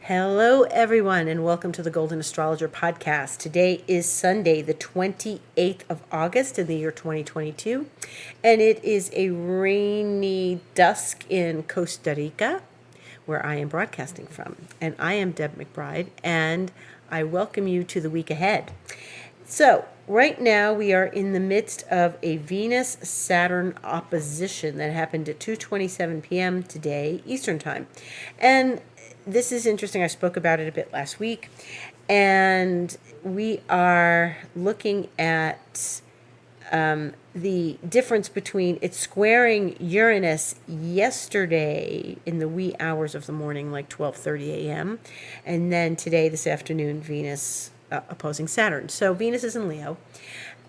Hello, everyone, and welcome to the Golden Astrologer Podcast. Today is Sunday, the 28th of August in the year 2022, and it is a rainy dusk in Costa Rica, where I am broadcasting from. And I am Deb McBride, and I welcome you to the week ahead. So, right now we are in the midst of a Venus-Saturn opposition that happened at 2:27 p.m. today, Eastern Time. And this is interesting. I spoke about it a bit last week. And we are looking at the difference between it squaring Uranus yesterday in the wee hours of the morning, like 12:30 a.m., and then today, this afternoon, Venus opposing Saturn. So Venus is in Leo,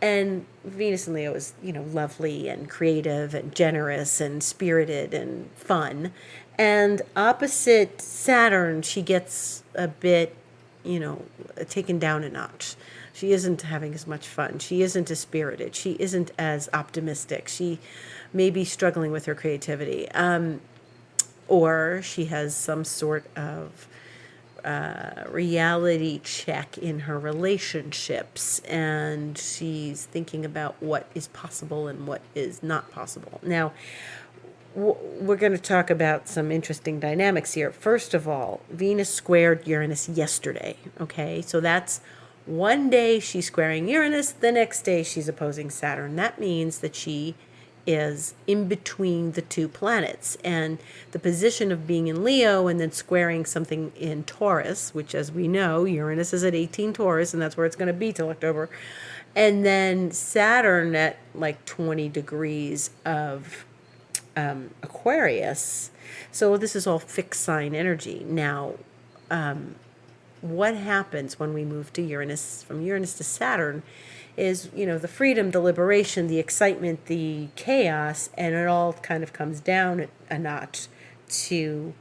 and Venus in Leo is, lovely and creative and generous and spirited and fun. And opposite Saturn, she gets a bit, taken down a notch. She isn't having as much fun. She isn't as spirited. She isn't as optimistic. She may be struggling with her creativity. Or she has some sort of reality check in her relationships, and she's thinking about what is possible and what is not possible. Now, we're going to talk about some interesting dynamics here. First of all, Venus squared Uranus yesterday. Okay, so that's one day she's squaring Uranus, the next day she's opposing Saturn. That means that she is in between the two planets, and the position of being in Leo and then squaring something in Taurus, which, as we know, Uranus is at 18 Taurus, and that's where it's going to be till October, and then Saturn at like 20 degrees of Aquarius. So this is all fixed sign energy. Now, what happens when we move to Uranus, from Uranus to Saturn, is, the freedom, the liberation, the excitement, the chaos, and it all kind of comes down a notch to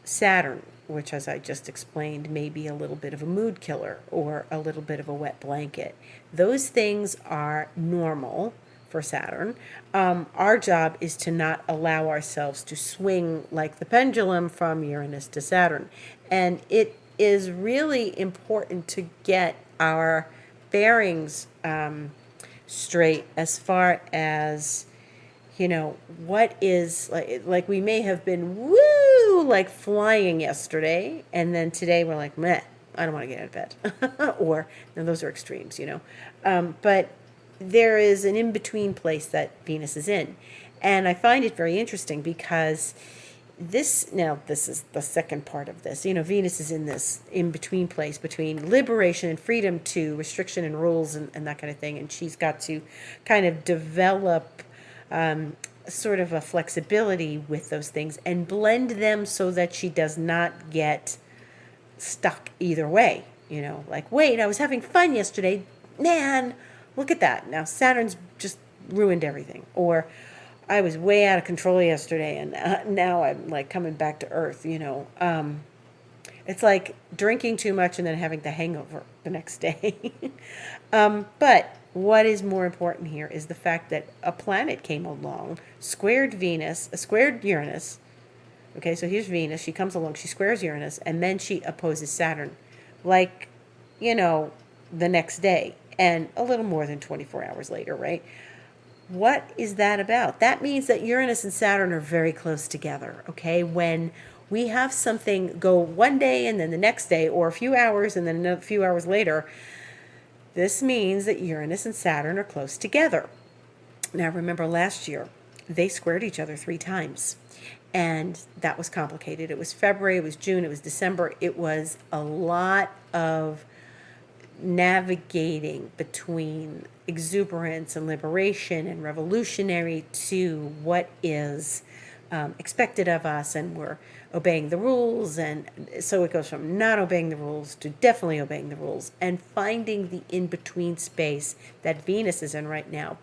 Saturn, which, as I just explained, may be a little bit of a mood killer or a little bit of a wet blanket. Those things are normal for Saturn. Our job is to not allow ourselves to swing like the pendulum from Uranus to Saturn. And it is really important to get our bearings straight as far as, what is, like we may have been like flying yesterday, and then today we're like, meh, I don't want to get out of bed. Or, no, those are extremes, but there is an in-between place that Venus is in. And I find it very interesting because this is the second part of this. Venus is in this in-between place between liberation and freedom to restriction and rules and that kind of thing. And she's got to kind of develop sort of a flexibility with those things and blend them so that she does not get stuck either way. Like, wait, I was having fun yesterday. Man, look at that. Now Saturn's just ruined everything. Or I was way out of control yesterday, and now I'm like coming back to earth. It's like drinking too much and then having the hangover the next day. But what is more important here is the fact that a planet came along, squared Venus, squared Uranus. Okay, so here's Venus. She comes along, she squares Uranus, and then she opposes Saturn, like, the next day, and a little more than 24 hours later, right? What is that about? That means that Uranus and Saturn are very close together, okay? When we have something go one day and then the next day, or a few hours and then a few hours later, this means that Uranus and Saturn are close together. Now, remember last year, they squared each other 3 times, and that was complicated. It was February, it was June, it was December. It was a lot of navigating between exuberance and liberation and revolutionary to what is expected of us, and we're obeying the rules. And so it goes from not obeying the rules to definitely obeying the rules, and finding the in-between space that Venus is in right now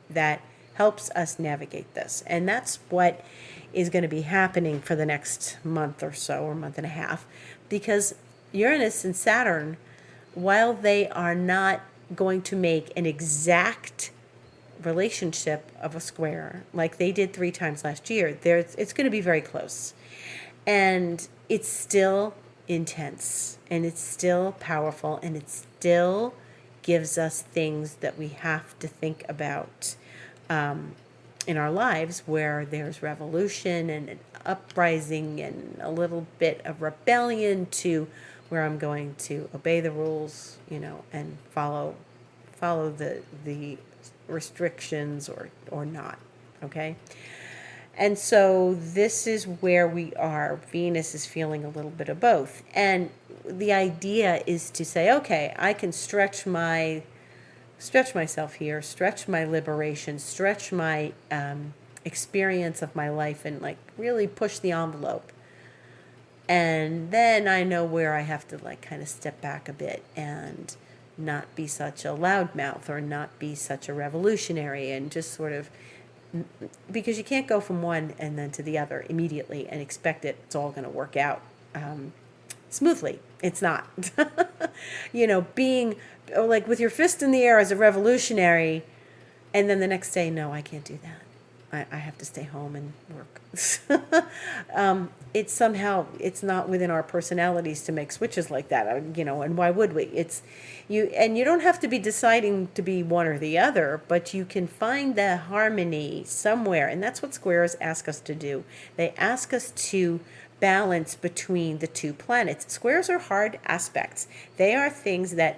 that helps us navigate this. And that's what is going to be happening for the next month or so, or month and a half, because Uranus and Saturn, while they are not going to make an exact relationship of a square like they did 3 times last year, it's going to be very close. And it's still intense, and it's still powerful, and it still gives us things that we have to think about in our lives, where there's revolution and an uprising and a little bit of rebellion, to where I'm going to obey the rules, and follow the restrictions, or not. Okay? And so this is where we are. Venus is feeling a little bit of both. And the idea is to say, okay, I can stretch myself here, stretch my liberation, stretch my experience of my life, and like really push the envelope. And then I know where I have to like kind of step back a bit and not be such a loudmouth, or not be such a revolutionary, and just sort of, because you can't go from one and then to the other immediately and expect it's all going to work out smoothly. It's not. Being like with your fist in the air as a revolutionary, and then the next day, no, I can't do that. I have to stay home and work. It's not within our personalities to make switches like that, and why would we? You don't have to be deciding to be one or the other, but you can find the harmony somewhere, and that's what squares ask us to do. They ask us to balance between the two planets. Squares are hard aspects. They are things that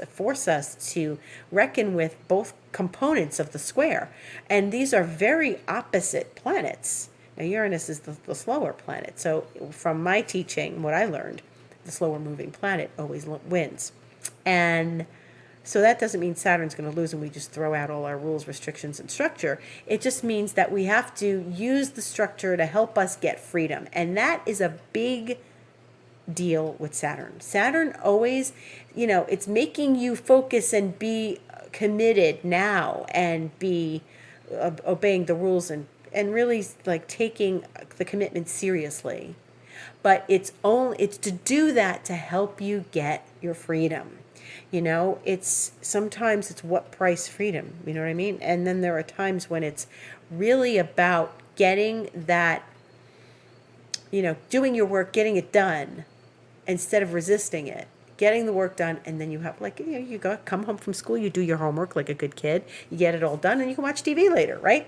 force us to reckon with both components of the square. And these are very opposite planets. Now, Uranus is the slower planet. So from my teaching, what I learned, the slower moving planet always wins. And so that doesn't mean Saturn's going to lose and we just throw out all our rules, restrictions, and structure. It just means that we have to use the structure to help us get freedom. And that is a big deal with Saturn. Saturn always, it's making you focus and be committed now, and be obeying the rules, and really like taking the commitment seriously. But it's to do that to help you get your freedom. Sometimes it's what price freedom, you know what I mean? And then there are times when it's really about getting that, doing your work, getting it done, instead of resisting it, getting the work done. And then you have you come home from school, you do your homework like a good kid, you get it all done, and you can watch TV later, right?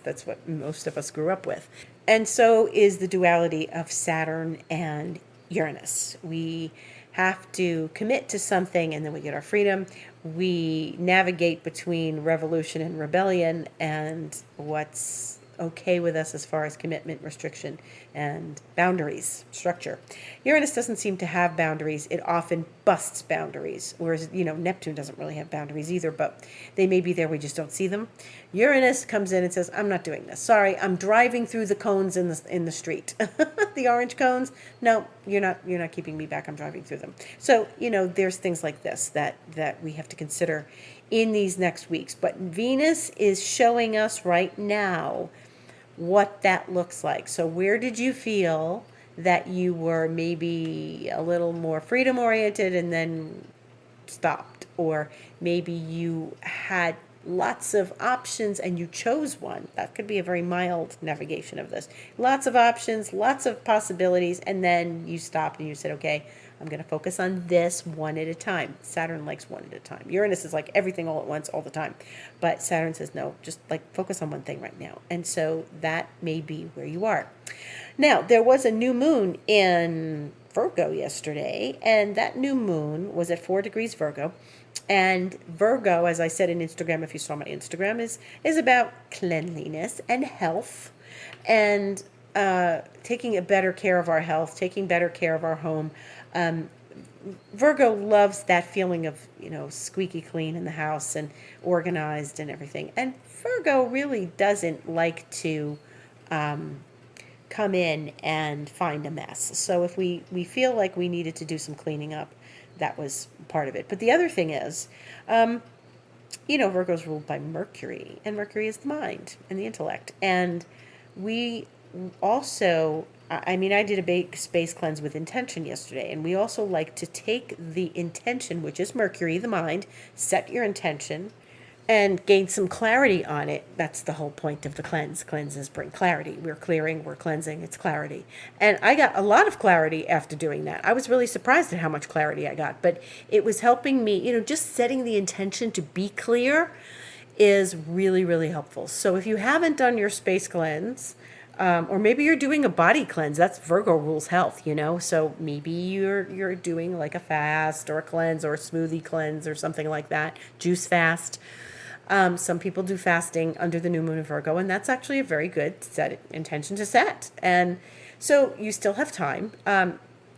That's what most of us grew up with. And so is the duality of Saturn and Uranus. We have to commit to something, and then we get our freedom. We navigate between revolution and rebellion, and what's okay with us as far as commitment, restriction, and boundaries, structure. Uranus doesn't seem to have boundaries. It often busts boundaries, whereas, Neptune doesn't really have boundaries either, but they may be there, we just don't see them. Uranus comes in and says, I'm not doing this. Sorry, I'm driving through the cones in the street. The orange cones, no, you're not keeping me back, I'm driving through them. So, there's things like this that we have to consider in these next weeks. But Venus is showing us right now what that looks like. So where did you feel that you were maybe a little more freedom oriented and then stopped? Or maybe you had lots of options and you chose one. That could be a very mild navigation of this. Lots of options, lots of possibilities, and then you stopped and you said, okay, I'm going to focus on this one at a time. Saturn likes one at a time. Uranus is like everything all at once, all the time. But Saturn says, no, just like focus on one thing right now. And so that may be where you are. Now, there was a new moon in Virgo yesterday, and that new moon was at 4 degrees Virgo. And Virgo, as I said in Instagram, if you saw my Instagram, is about cleanliness and health, and taking a better care of our health, taking better care of our home. Virgo loves that feeling of, squeaky clean in the house and organized and everything. And Virgo really doesn't like to come in and find a mess. So if we feel like we needed to do some cleaning up, that was part of it. But the other thing is, Virgo's ruled by Mercury, and Mercury is the mind and the intellect. And we also, I did a big space cleanse with intention yesterday, and we also like to take the intention, which is Mercury, the mind, set your intention, and gain some clarity on it. That's the whole point of the cleanse. Cleanses bring clarity. We're clearing, we're cleansing, it's clarity. And I got a lot of clarity after doing that. I was really surprised at how much clarity I got, but it was helping me, just setting the intention to be clear is really, really helpful. So if you haven't done your space cleanse, or maybe you're doing a body cleanse, that's Virgo rules health, so maybe you're doing like a fast or a cleanse or a smoothie cleanse or something like that, juice fast. Some people do fasting under the new moon of Virgo, and that's actually a very good intention to set. And so you still have time.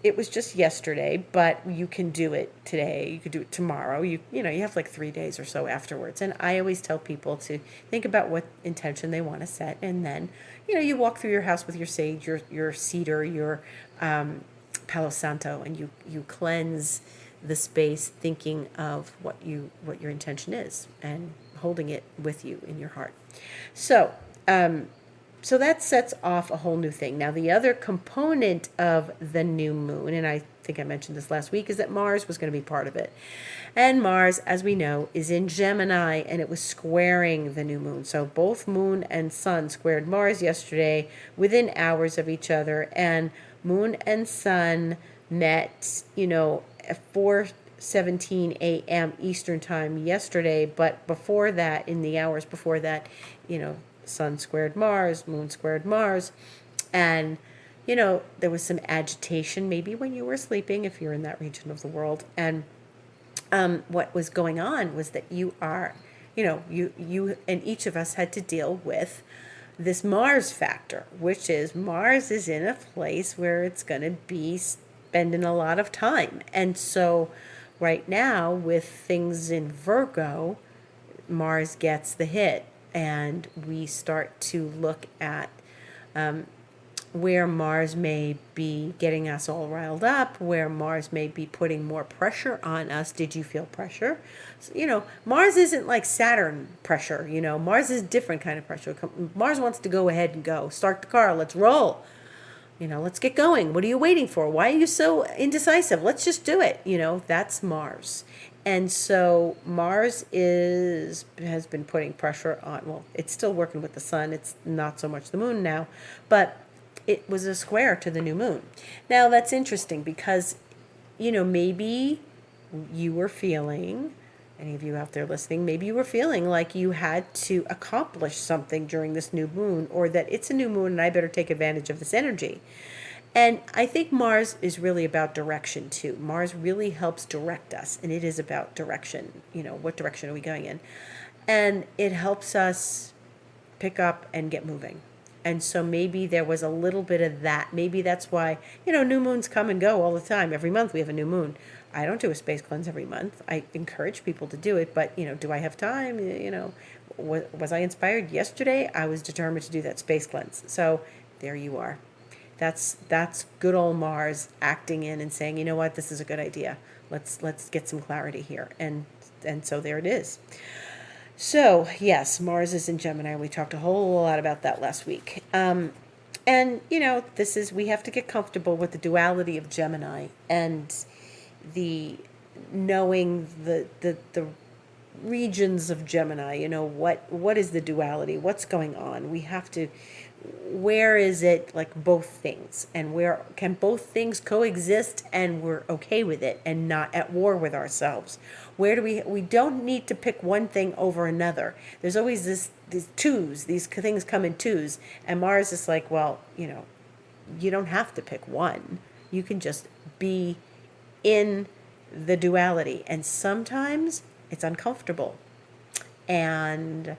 It was just yesterday, but you can do it today. You could do it tomorrow. You have like 3 days or so afterwards. And I always tell people to think about what intention they want to set, and then you walk through your house with your sage, your cedar, your Palo Santo, and you cleanse the space, thinking of what your intention is and holding it with you in your heart. So that sets off a whole new thing. Now, the other component of the new moon, and I think I mentioned this last week, is that Mars was going to be part of it. And Mars, as we know, is in Gemini, and it was squaring the new moon. So both moon and sun squared Mars yesterday within hours of each other, and moon and sun met, at 4:17 a.m. Eastern time yesterday. But before that, in the hours before that, sun squared Mars, moon squared Mars, and there was some agitation maybe when you were sleeping if you're in that region of the world. And what was going on was that you and each of us had to deal with this Mars factor, which is Mars is in a place where it's going to be spending a lot of time. And so right now, with things in Virgo, Mars gets the hit, and we start to look at where Mars may be getting us all riled up, where Mars may be putting more pressure on us. Did you feel pressure? So, Mars isn't like Saturn pressure. Mars is a different kind of pressure. Mars wants to go ahead and go. Start the car. Let's roll. Let's get going. What are you waiting for? Why are you so indecisive? Let's just do it. That's Mars. And so Mars has been putting pressure on, well, it's still working with the sun. It's not so much the moon now, but it was a square to the new moon. Now that's interesting because, maybe you were feeling, any of you out there listening, maybe you were feeling like you had to accomplish something during this new moon, or that it's a new moon and I better take advantage of this energy. And I think Mars is really about direction too. Mars really helps direct us, and it is about direction. What direction are we going in? And it helps us pick up and get moving. And so maybe there was a little bit of that. Maybe that's why, new moons come and go all the time. Every month we have a new moon. I don't do a space cleanse every month. I encourage people to do it, but, do I have time? Was I inspired yesterday? I was determined to do that space cleanse. So there you are. That's good old Mars acting in and saying, you know what, this is a good idea. Let's get some clarity here. And so there it is. So yes, Mars is in Gemini. We talked a whole lot about that last week. And we have to get comfortable with the duality of Gemini and the knowing the regions of Gemini. What is the duality? What's going on? We have to. Where is it like both things, and where can both things coexist and we're okay with it and not at war with ourselves? Where do we don't need to pick one thing over another. There's always these twos, these things come in twos, and Mars is like, well, you don't have to pick one. You can just be in the duality, and sometimes it's uncomfortable, and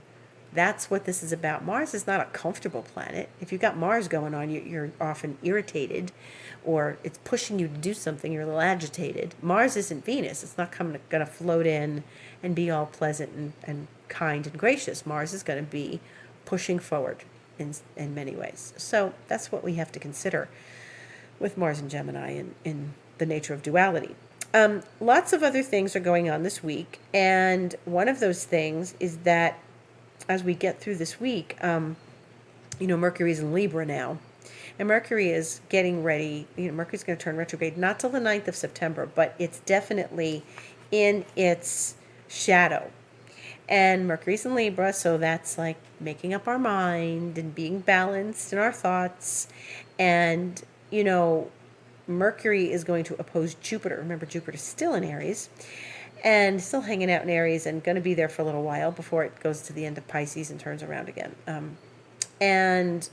that's what this is about. Mars is not a comfortable planet. If you've got Mars going on, you're often irritated, or it's pushing you to do something, you're a little agitated. Mars isn't Venus. It's not going to float in and be all pleasant and kind and gracious. Mars is going to be pushing forward in many ways. So that's what we have to consider with Mars and Gemini in the nature of duality. Lots of other things are going on this week, and one of those things is that as we get through this week, Mercury is in Libra now, and Mercury is getting ready. Mercury's going to turn retrograde not till the 9th of September, but it's definitely in its shadow. And Mercury's in Libra, so that's like making up our mind and being balanced in our thoughts. And, Mercury is going to oppose Jupiter. Remember, Jupiter's still in Aries and still hanging out in Aries and going to be there for a little while before it goes to the end of Pisces and turns around again. And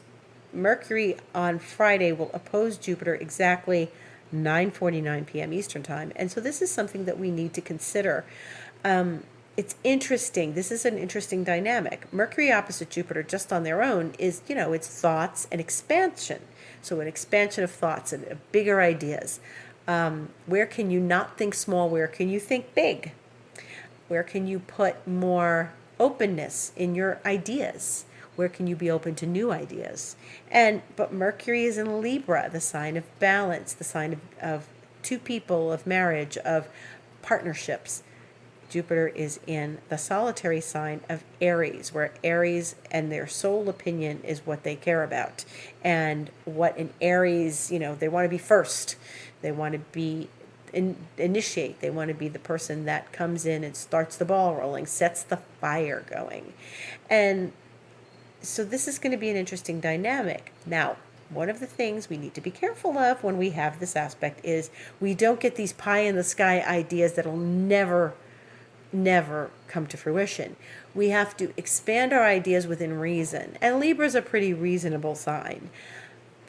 Mercury on Friday will oppose Jupiter exactly 9:49 p.m. Eastern Time. And so this is something that we need to consider. It's interesting. This is an interesting dynamic. Mercury opposite Jupiter just on their own is, it's thoughts and expansion. So an expansion of thoughts and bigger ideas. Where can you not think small? Where can you think big? Where can you put more openness in your ideas? Where can you be open to new ideas? But Mercury is in Libra, the sign of balance, the sign of two people, of marriage, of partnerships. Jupiter is in the solitary sign of Aries, where Aries and their sole opinion is what they care about. And what an Aries, they want to be first. They want to be initiate. They want to be the person that comes in and starts the ball rolling, sets the fire going. And so this is going to be an interesting dynamic. Now, one of the things we need to be careful of when we have this aspect is we don't get these pie in the sky ideas that'll never come to fruition. We have to expand our ideas within reason. And Libra's a pretty reasonable sign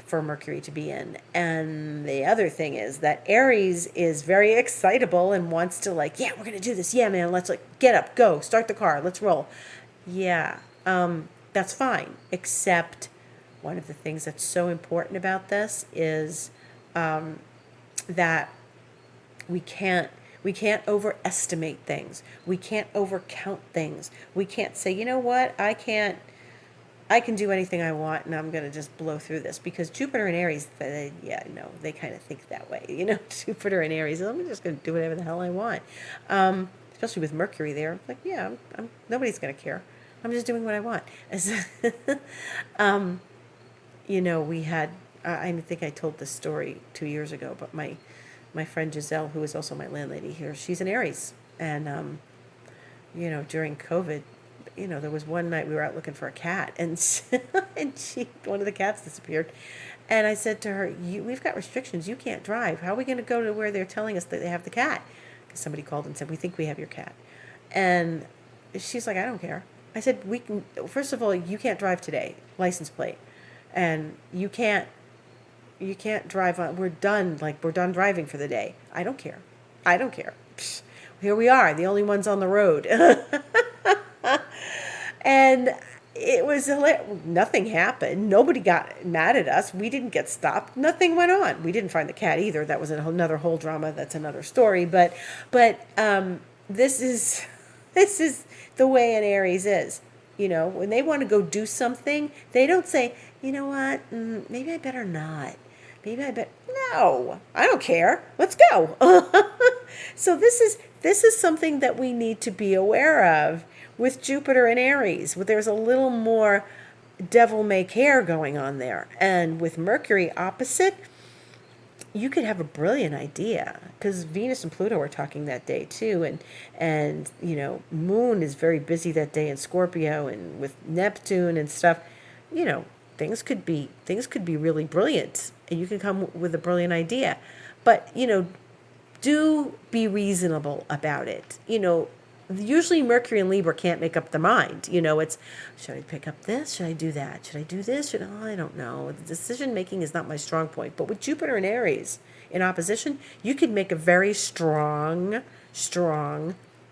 for Mercury to be in. And the other thing is that Aries is very excitable and wants to yeah, we're going to do this. Yeah, man, let's get up, go, start the car, let's roll. Yeah, that's fine. Except one of the things that's so important about this is that we can't overestimate things. We can't overcount things. We can't say, you know what, I can do anything I want and I'm going to just blow through this. Because Jupiter and Aries, they kind of think that way. Jupiter and Aries, I'm just going to do whatever the hell I want. Especially with Mercury there. I'm nobody's going to care. I'm just doing what I want. We had, I think I told this story 2 years ago, but my friend Giselle, who is also my landlady here, she's an Aries. And, during COVID, there was one night we were out looking for a cat and one of the cats disappeared. And I said to her, we've got restrictions. You can't drive. How are we going to go to where they're telling us that they have the cat? Because somebody called and said, we think we have your cat. And she's like, I don't care. I said, first of all, you can't drive today, license plate. And you can't drive on, we're done driving for the day. I don't care. Psh, here we are, the only ones on the road. And it was nothing happened. Nobody got mad at us. We didn't get stopped. Nothing went on. We didn't find the cat either. That was another whole drama. That's another story. But this is the way an Aries is. When they want to go do something, they don't say, you know what, maybe I better not. No, I don't care. Let's go. So this is something that we need to be aware of with Jupiter and Aries. There's a little more devil may care going on there. And with Mercury opposite, you could have a brilliant idea because Venus and Pluto are talking that day too. And Moon is very busy that day in Scorpio, and with Neptune and stuff, things could be really brilliant, and you can come with a brilliant idea. But, do be reasonable about it. Usually Mercury and Libra can't make up the mind. It's, should I pick up this? Should I do that? Should I do this? I don't know. The decision making is not my strong point. But with Jupiter and Aries in opposition, you could make a very strong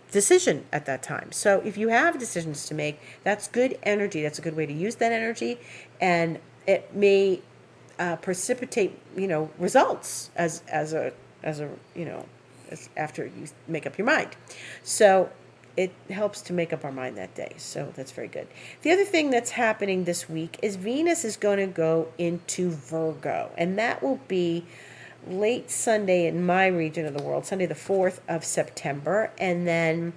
decision at that time. So if you have decisions to make, that's good energy. That's a good way to use that energy. And it may precipitate, results as after you make up your mind. So it helps to make up our mind that day. So that's very good. The other thing that's happening this week is Venus is going to go into Virgo, and that will be late Sunday in my region of the world, Sunday the 4th of September, and then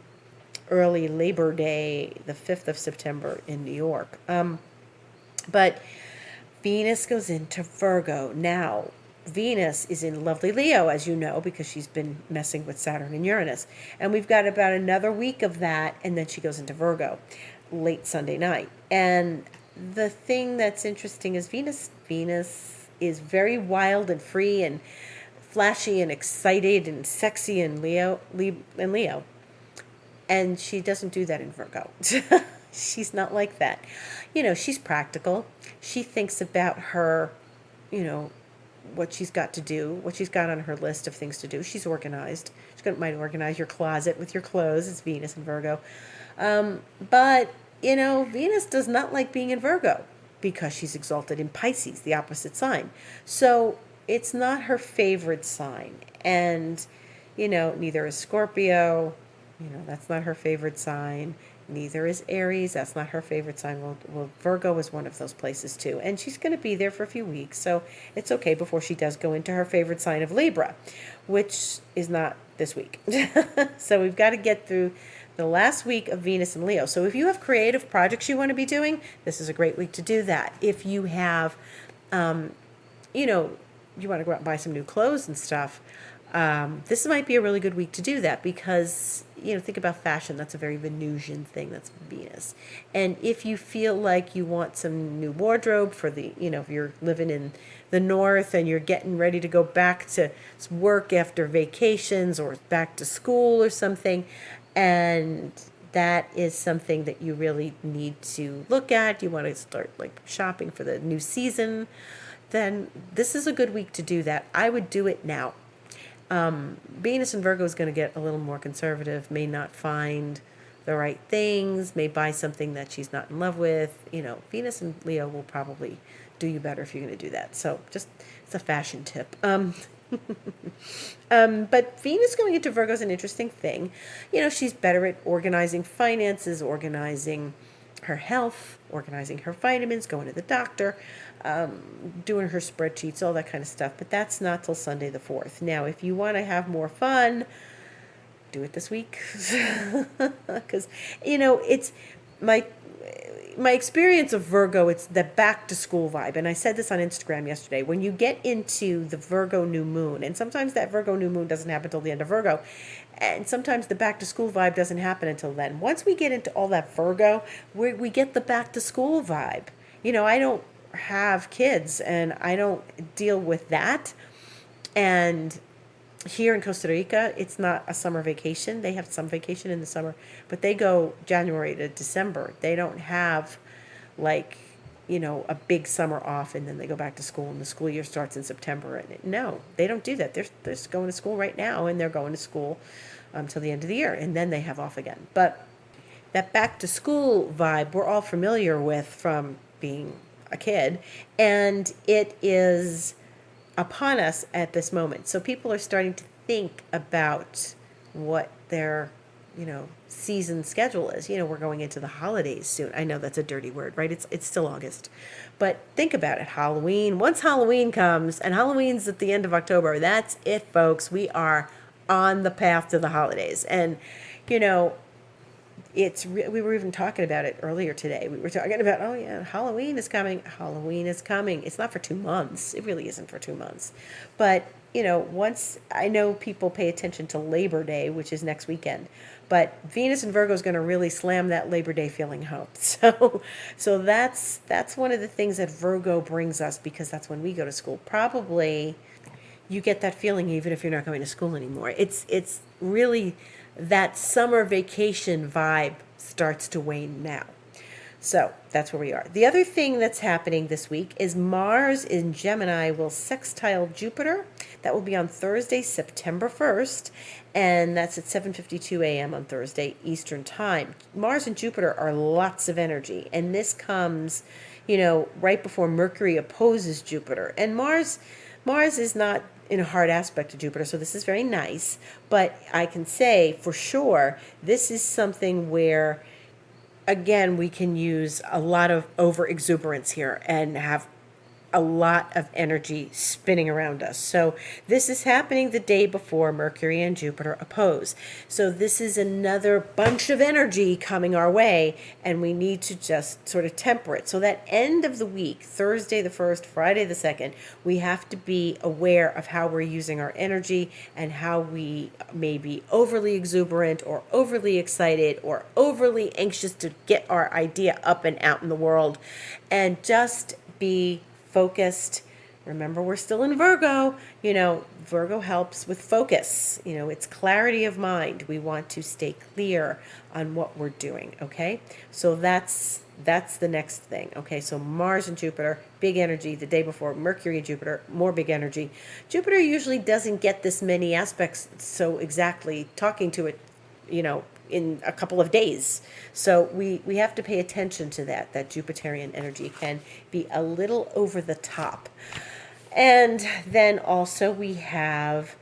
early Labor Day, the 5th of September in New York. But Venus goes into Virgo. Now, Venus is in lovely Leo, as you know, because she's been messing with Saturn and Uranus. And we've got about another week of that, and then she goes into Virgo late Sunday night. And the thing that's interesting is Venus is very wild and free and flashy and excited and sexy and Leo. And she doesn't do that in Virgo. She's not like that. She's practical. She thinks about her, what she's got to do, what she's got on her list of things to do. She's organized. Might organize your closet with your clothes. It's Venus and Virgo. But, Venus does not like being in Virgo because she's exalted in Pisces, the opposite sign. So it's not her favorite sign. And, neither is Scorpio. That's not her favorite sign. Neither is Aries. That's not her favorite sign. Well, Virgo is one of those places too. And she's going to be there for a few weeks. So it's okay before she does go into her favorite sign of Libra, which is not this week. So we've got to get through the last week of Venus and Leo. So if you have creative projects you want to be doing, this is a great week to do that. If you have, you want to go out and buy some new clothes and stuff, this might be a really good week to do that because, think about fashion. That's a very Venusian thing. That's Venus. And if you feel like you want some new wardrobe for if you're living in the north and you're getting ready to go back to work after vacations or back to school or something, and that is something that you really need to look at, you want to start shopping for the new season, then this is a good week to do that. I would do it now. Venus and Virgo is going to get a little more conservative, may not find the right things, may buy something that she's not in love with. Venus and Leo will probably do you better if you're going to do that. So it's a fashion tip. But Venus going into Virgo is an interesting thing. She's better at organizing finances, organizing her health, organizing her vitamins, going to the doctor, doing her spreadsheets, all that kind of stuff. But that's not till Sunday the 4th. Now, if you want to have more fun, do it this week. Because, it's my experience of Virgo, it's the back to school vibe. And I said this on Instagram yesterday. When you get into the Virgo new moon, and sometimes that Virgo new moon doesn't happen until the end of Virgo, and sometimes the back to school vibe doesn't happen until then. Once we get into all that Virgo, we get the back to school vibe. I don't have kids and I don't deal with that. And here in Costa Rica, it's not a summer vacation. They have some vacation in the summer, but they go January to December. They don't have a big summer off and then they go back to school and the school year starts in September. And no, they don't do that. They're just going to school right now and they're going to school till the end of the year and then they have off again. But that back to school vibe we're all familiar with from being a kid, and it is upon us at this moment. So people are starting to think about what their, season schedule is. We're going into the holidays soon. I know that's a dirty word, right? It's still August. But think about it. Halloween. Once Halloween comes, and Halloween's at the end of October, that's it, folks. We are on the path to the holidays. And, we were even talking about it earlier today. We were talking about, oh yeah, Halloween is coming. Halloween is coming. It's not for 2 months. It really isn't for 2 months. But, once I know people pay attention to Labor Day, which is next weekend, but Venus and Virgo is going to really slam that Labor Day feeling home. So that's one of the things that Virgo brings us because that's when we go to school. Probably you get that feeling even if you're not going to school anymore. It's really that summer vacation vibe starts to wane now. So that's where we are. The other thing that's happening this week is Mars in Gemini will sextile Jupiter. That will be on Thursday, September 1st, and that's at 7:52 a.m. on Thursday Eastern Time. Mars and Jupiter are lots of energy, and this comes, right before Mercury opposes Jupiter. And Mars is not in a hard aspect to Jupiter, so this is very nice. But I can say for sure, this is something where, again, we can use a lot of over exuberance here and have a lot of energy spinning around us. So this is happening the day before Mercury and Jupiter oppose. So this is another bunch of energy coming our way, and we need to just sort of temper it. So that end of the week, Thursday the 1st, Friday the 2nd, we have to be aware of how we're using our energy and how we may be overly exuberant or overly excited or overly anxious to get our idea up and out in the world, and just be focused. Remember, we're still in Virgo. Virgo helps with focus. It's clarity of mind. We want to stay clear on what we're doing, okay? So that's the next thing, okay? So Mars and Jupiter, big energy. The day before, Mercury and Jupiter, more big energy. Jupiter usually doesn't get this many aspects so exactly, talking to it, in a couple of days. So we have to pay attention to that Jupiterian energy can be a little over the top. And then also we have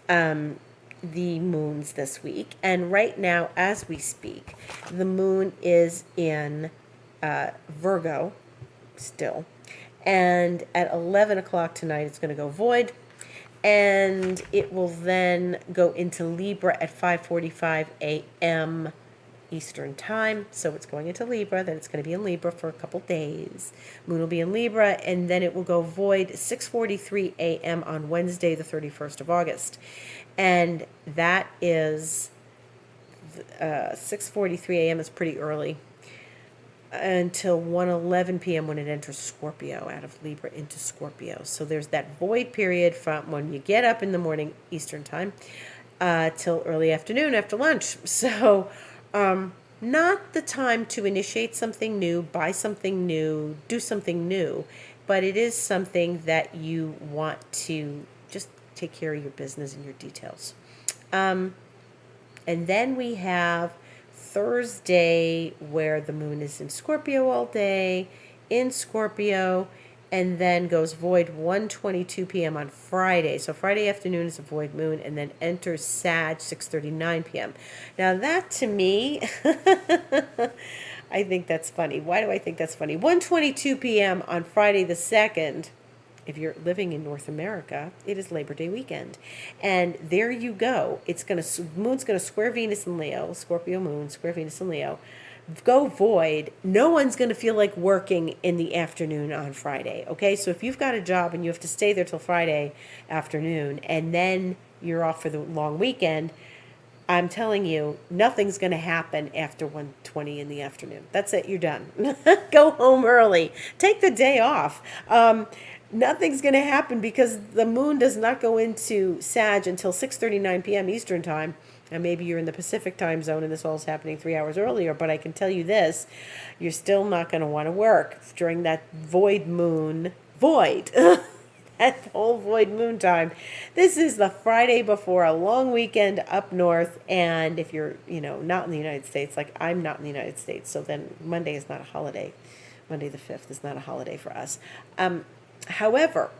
the moons this week. And right now, as we speak, the moon is in Virgo still. And at 11 o'clock tonight, it's going to go void. And it will then go into Libra at 5:45 a.m. Eastern time. So it's going into Libra, then it's going to be in Libra for a couple days. Moon will be in Libra, and then it will go void 6:43 a.m. on Wednesday, the 31st of August. And that is 6:43 a.m. is pretty early, until 1:11 p.m. when it enters Scorpio, out of Libra into Scorpio. So there's that void period from when you get up in the morning Eastern time till early afternoon after lunch. So not the time to initiate something new, buy something new, do something new, but it is something that you want to just take care of your business and your details. And then we have Thursday, where the moon is in Scorpio all day, in Scorpio, and then goes void 1:22 p.m. on Friday. So Friday afternoon is a void moon, and then enters Sag 6:39 p.m. Now that, to me, I think that's funny. Why do I think that's funny? 1:22 p.m. on Friday the 2nd. If you're living in North America, it is Labor Day weekend. And there you go. Moon's going to square Venus in Leo, Scorpio moon, square Venus in Leo, go void. No one's going to feel like working in the afternoon on Friday, okay? So if you've got a job and you have to stay there till Friday afternoon, and then you're off for the long weekend, I'm telling you, nothing's going to happen after 1:20 in the afternoon. That's it. You're done. Go home early. Take the day off. Nothing's going to happen because the moon does not go into Sag until 6:39 p.m. Eastern time. And maybe you're in the Pacific time zone and this all is happening 3 hours earlier, but I can tell you this, you're still not going to want to work during that void moon. Void. That whole void moon time. This is the Friday before a long weekend up north, and if you're, not in the United States, like I'm not in the United States, so then Monday is not a holiday. Monday the 5th is not a holiday for us. However,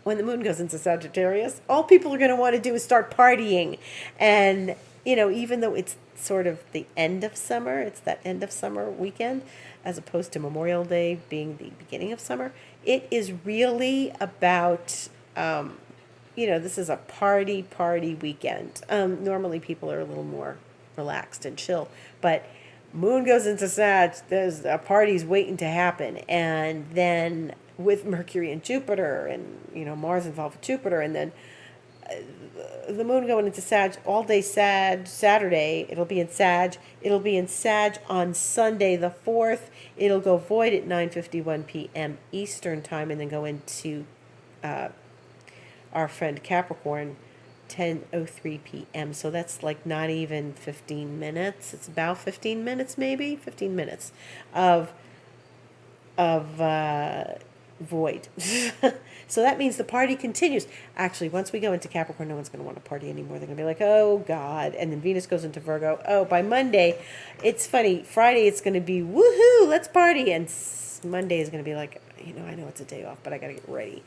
when the moon goes into Sagittarius, all people are going to want to do is start partying. And, even though it's sort of the end of summer, it's that end of summer weekend, as opposed to Memorial Day being the beginning of summer, it is really about, this is a party weekend. Normally people are a little more relaxed and chill, but moon goes into Sag, there's a party's waiting to happen. And then with Mercury and Jupiter and, Mars involved with Jupiter, and then the moon going into Sag all day Saturday, it'll be in Sag. It'll be in Sag on Sunday the 4th. It'll go void at 9:51 p.m. Eastern time, and then go into our friend Capricorn 10:03 p.m. So that's like not even 15 minutes. It's about 15 minutes, maybe 15 minutes of void. So that means the party continues. Actually, once we go into Capricorn, no one's going to want to party anymore. They're going to be like, oh, God. And then Venus goes into Virgo. Oh, by Monday, it's funny. Friday, it's going to be, woohoo, let's party. And Monday is going to be like, I know it's a day off, but I got to get ready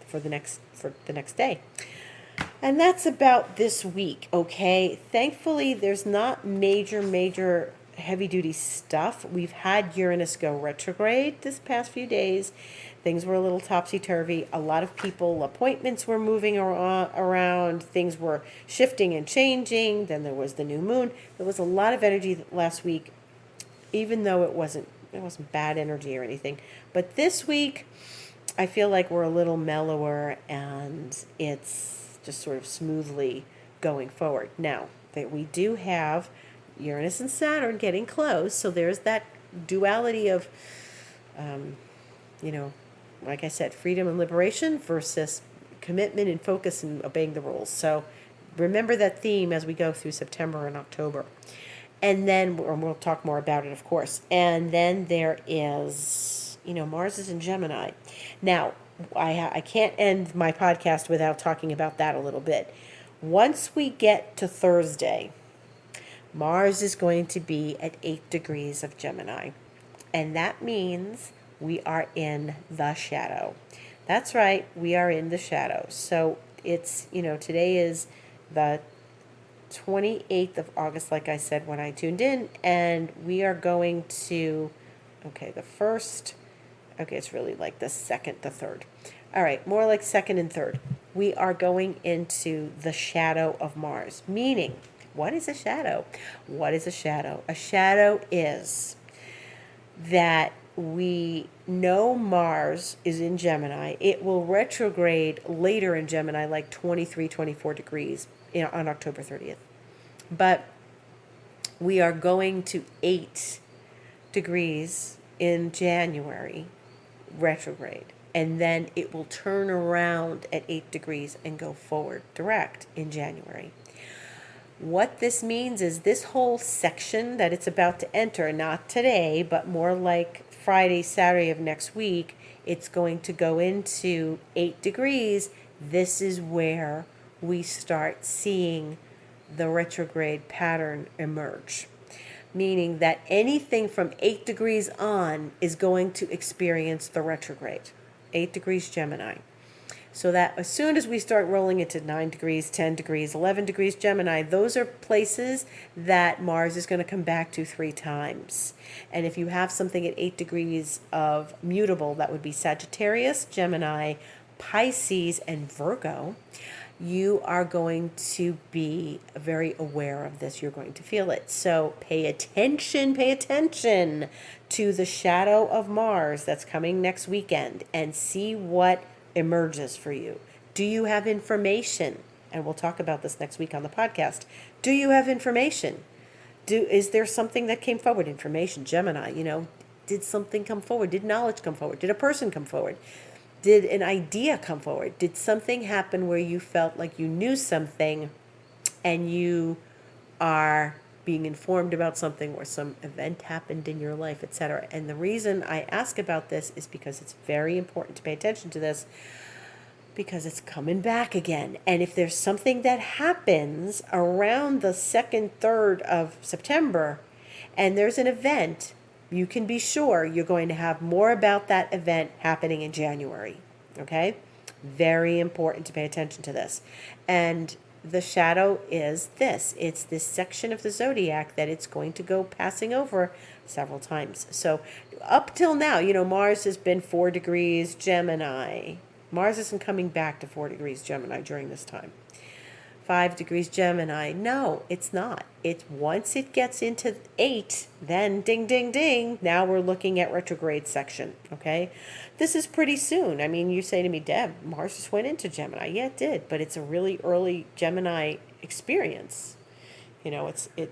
for the next day. And that's about this week, okay? Thankfully, there's not major heavy duty stuff. We've had Uranus go retrograde this past few days. Things were a little topsy-turvy. A lot of people, appointments were moving around. Things were shifting and changing. Then there was the new moon. There was a lot of energy last week, even though it wasn't bad energy or anything. But this week, I feel like we're a little mellower and it's just sort of smoothly going forward. Now, that we do have Uranus and Saturn getting close, so there's that duality of, like I said, freedom and liberation versus commitment and focus and obeying the rules. So remember that theme as we go through September and October. And then we'll talk more about it, of course. And then there is, Mars is in Gemini. Now, I can't end my podcast without talking about that a little bit. Once we get to Thursday, Mars is going to be at 8 degrees of Gemini. And that means we are in the shadow. That's right, we are in the shadow. So it's, today is the 28th of August, like I said when I tuned in, and we are going to, it's really like the second, the third. All right, more like second and third. We are going into the shadow of Mars, meaning, what is a shadow? What is a shadow? A shadow is that we know Mars is in Gemini. It will retrograde later in Gemini, like 23, 24 degrees on October 30th. But we are going to 8 degrees in January, retrograde. And then it will turn around at 8 degrees and go forward direct in January. What this means is this whole section that it's about to enter, not today, but more like Friday, Saturday of next week, it's going to go into 8 degrees. This is where we start seeing the retrograde pattern emerge, meaning that anything from 8 degrees on is going to experience the retrograde. 8 degrees Gemini. So that as soon as we start rolling into 9 degrees, 10 degrees, 11 degrees Gemini, those are places that Mars is going to come back to 3 times. And if you have something at 8 degrees of mutable, that would be Sagittarius, Gemini, Pisces, and Virgo, you are going to be very aware of this. You're going to feel it. So pay attention to the shadow of Mars that's coming next weekend and see what emerges for you. Do you have information? And we'll talk about this next week on the podcast. Do you have information? Is there something that came forward? Information, Gemini, did something come forward? Did knowledge come forward? Did a person come forward? Did an idea come forward? Did something happen where you felt like you knew something and you are being informed about something, or some event happened in your life, etc.? And the reason I ask about this is because it's very important to pay attention to this, because it's coming back again. And if there's something that happens around the 2nd, 3rd of September, and there's an event, you can be sure you're going to have more about that event happening in January. Okay? Very important to pay attention to this. And the shadow is this. It's this section of the zodiac that it's going to go passing over several times. So up till now, Mars has been 4 degrees Gemini. Mars isn't coming back to 4 degrees Gemini during this time. 5 degrees Gemini. No, it's not. It's once it gets into 8, then ding, ding, ding. Now we're looking at retrograde section. Okay. This is pretty soon. I mean, you say to me, Deb, Mars just went into Gemini. Yeah, it did. But it's a really early Gemini experience.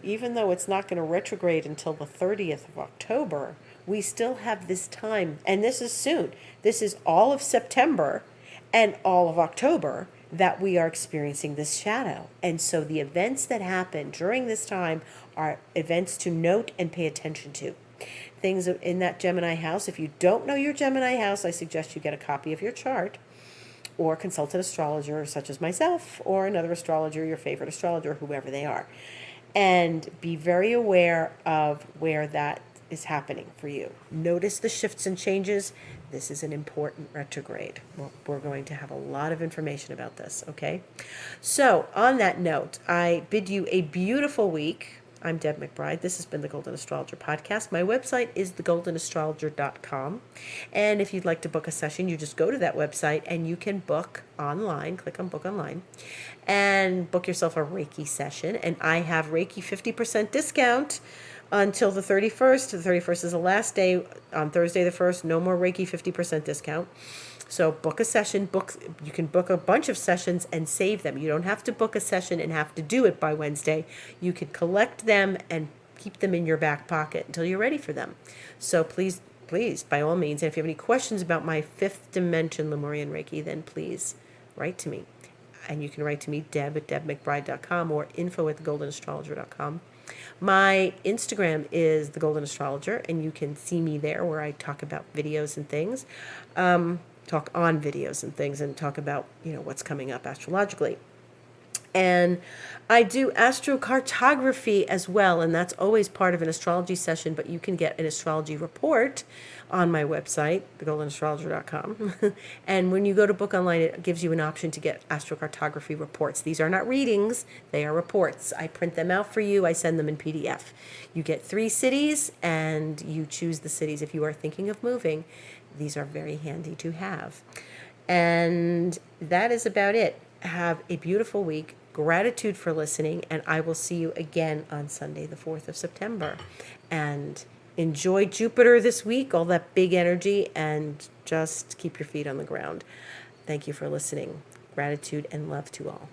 Even though it's not going to retrograde until the 30th of October, we still have this time. And this is soon. This is all of September and all of October that we are experiencing this shadow. And so the events that happen during this time are events to note and pay attention to. Things in that Gemini house. If you don't know your Gemini house, I suggest you get a copy of your chart or consult an astrologer such as myself or another astrologer, your favorite astrologer, whoever they are. And be very aware of where that is happening for you. Notice the shifts and changes. This is an important retrograde. We're going to have a lot of information about this, okay? So on that note, I bid you a beautiful week. I'm Deb McBride. This has been the Golden Astrologer Podcast. My website is thegoldenastrologer.com. And if you'd like to book a session, you just go to that website and you can book online. Click on Book Online and book yourself a Reiki session. And I have Reiki 50% discount until the 31st. The 31st is the last day. On Thursday the 1st, no more Reiki 50% discount. So book a session, you can book a bunch of sessions and save them. You don't have to book a session and have to do it by Wednesday. You can collect them and keep them in your back pocket until you're ready for them. So please, by all means, and if you have any questions about my fifth dimension Lemurian Reiki, then please write to me. And you can write to me, deb@debmcbride.com or info@thegoldenastrologer.com. My Instagram is The Golden Astrologer, and you can see me there where I talk about videos and things. Talk on videos and things and talk about, what's coming up astrologically. And I do astrocartography as well, and that's always part of an astrology session, but you can get an astrology report on my website, thegoldenastrologer.com. And when you go to book online, it gives you an option to get astrocartography reports. These are not readings, they are reports. I print them out for you, I send them in PDF. You get 3 cities, and you choose the cities if you are thinking of moving. These are very handy to have. And that is about it. Have a beautiful week. Gratitude for listening, and I will see you again on Sunday, the 4th of September. And enjoy Jupiter this week, all that big energy, and just keep your feet on the ground. Thank you for listening. Gratitude and love to all.